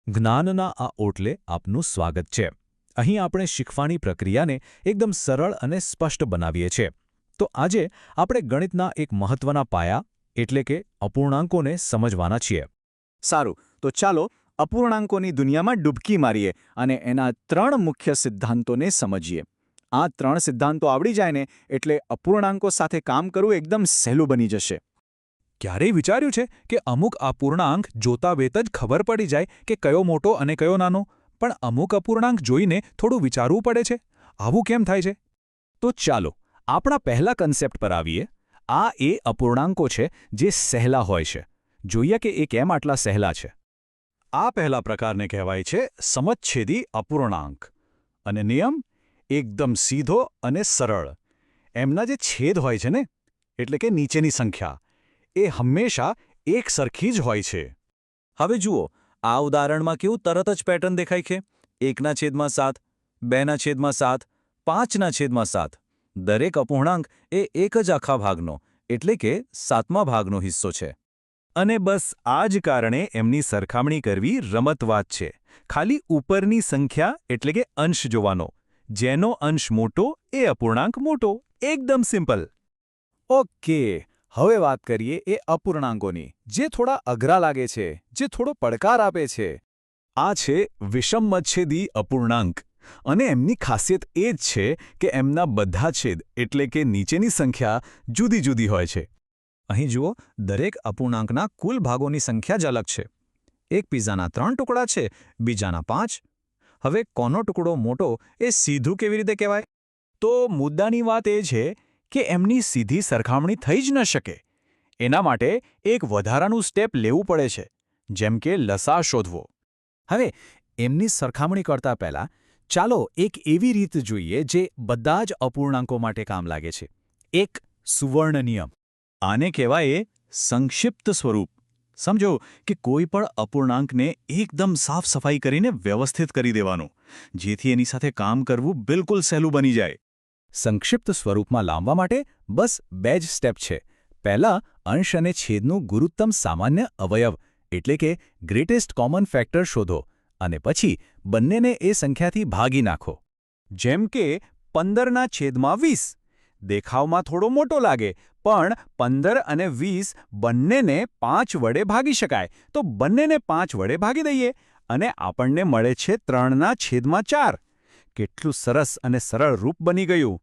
જ્ઞાનના આ ઓટલે આપનું સ્વાગત છે. અહીં આપણે શીખવાની પ્રક્રિયાને એકદમ સરળ અને સ્પષ્ટ બનાવીએ છીએ. તો આજે આપણે ગણિતના એક મહત્વના પાયા એટલે કે અપૂર્ણાંકોને સમજવાના છીએ. સારું, તો ચાલો અપૂર્ણાંકોની દુનિયામાં ડૂબકી મારીએ અને એના 3 મુખ્ય સિદ્ધાંતોને સમજીએ. આ 3 સિદ્ધાંતો આવડી જાય ને એટલે અપૂર્ણાંકો સાથે કામ કરવું એકદમ સહેલું બની જશે. ક્યારેય વિચાર્યું છે કે અમુક અપૂર્ણાંક જોતા વેત જ ખબર પડી જાય કે કયો મોટો અને કયો નાનો, પણ અમુક અપૂર્ણાંક જોઈને થોડું વિચારવું પડે છે? આવું કેમ થાય છે? તો ચાલો આપણા પહેલા કન્સેપ્ટ પર આવીએ. આ એ અપૂર્ણાંકો છે જે સહેલા હોય છે. જોઈએ કે એ કેમ આટલા સહેલા છે. આ પહેલા પ્રકારને કહેવાય છે સમચ્છેદી અપૂર્ણાંક. અને નિયમ એકદમ સીધો અને સરળ. એમના જે છેદ હોય છે ને, એટલે કે નીચેની સંખ્યા, એ હંમેશા એક સરખી જ હોય છે. હવે જુઓ, આ ઉદાહરણમાં કેવું તરત જ પેટર્ન દેખાય છે. 1/7, 2/7, 5/7. દરેક અપૂર્ણાંક એ એક જ આખા ભાગનો એટલે કે 7મા ભાગનો હિસ્સો છે. અને બસ આ જ કારણે એમની સરખામણી કરવી રમતવાત છે. ખાલી ઉપરની સંખ્યા એટલે કે અંશ જોવાનો. જેનો અંશ મોટો એ અપૂર્ણાંક મોટો. એકદમ સિમ્પલ. ઓકે, હવે વાત કરીએ એ અપૂર્ણાંકોની જે થોડા અઘરા લાગે છે, જે થોડો પડકાર આપે છે. આ છે વિષમમચ્છેદી અપૂર્ણાંક. અને એમની ખાસિયત એ જ છે કે એમના બધા છેદ એટલે કે નીચેની સંખ્યા જુદી જુદી હોય છે. અહીં જુઓ, દરેક અપૂર્ણાંકના કુલ ભાગોની સંખ્યા જ અલગ છે. એક પિઝાના 3 ટુકડા છે, બીજાના 5. હવે કોનો ટુકડો મોટો એ સીધું કેવી રીતે કહેવાય? તો મુદ્દાની વાત એ છે કે એમની સીધી સરખામણી થઈ જ ન શકે. એના માટે એક વધારાનું સ્ટેપ લેવું પડે છે, જેમ કે લસા શોધવો. હવે એમની સરખામણી કરતા પહેલાં ચાલો એક એવી રીત જોઈએ જે બધા જ અપૂર્ણાંકો માટે કામ લાગે છે. એક સુવર્ણ નિયમ. આને કહેવાય સંક્ષિપ્ત સ્વરૂપ. સમજો કે કોઈ પણ અપૂર્ણાંકને એકદમ સાફ સફાઈ કરીને વ્યવસ્થિત કરી દેવાનું, જેથી એની સાથે કામ કરવું બિલકુલ સહેલું બની જાય. સંક્ષિપ્ત સ્વરૂપમાં લાવવા માટે બસ 2 જ સ્ટેપ છે. પહેલા અંશ અને છેદનું ગુરુત્તમ સામાન્ય અવયવ એટલે કે ગ્રેટેસ્ટ કોમન ફેક્ટર શોધો અને પછી બંનેને એ સંખ્યાથી ભાગી નાખો. જેમ કે 15/20. દેખાવમાં થોડો મોટો લાગે, પણ 15 અને 20 બંનેને 5 વડે ભાગી શકાય, તો બંનેને 5 વડે ભાગી દઈએ અને આપણને મળે છે 3/4. કેટલું સરસ અને સરળ રૂપ બની ગયું.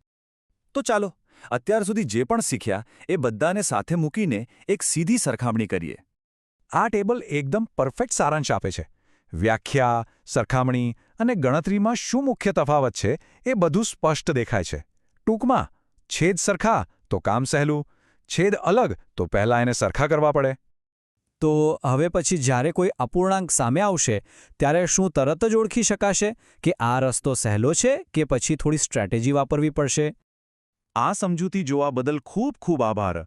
તો ચાલો અત્યાર સુધી જે પણ શીખ્યા એ બધાને સાથે મૂકીને એક સીધી સરખામણી કરીએ. આ ટેબલ એકદમ પરફેક્ટ સારાંશ આપે છે. વ્યાખ્યા, સરખામણી અને ગણતરીમાં શું મુખ્ય તફાવત છે એ બધું સ્પષ્ટ દેખાય છે. ટૂંકમાં, છેદ સરખા તો કામ સહેલું, છેદ અલગ તો પહેલાં એને સરખા કરવા પડે. તો હવે પછી જ્યારે કોઈ અપૂર્ણાંક સામે આવશે ત્યારે શું તરત જ ઓળખી શકાશે કે આ રસ્તો સહેલો છે કે પછી થોડી સ્ટ્રેટેજી વાપરવી પડશે? આ સમજૂતી જોવા બદલ ખૂબ ખૂબ આભાર.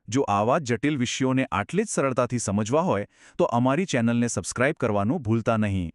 જો આવા જટિલ વિષયોને આટલી જ સરળતાથી સમજવા હોય તો અમારી ચેનલને સબસ્ક્રાઇબ કરવાનું ભૂલતા નહીં.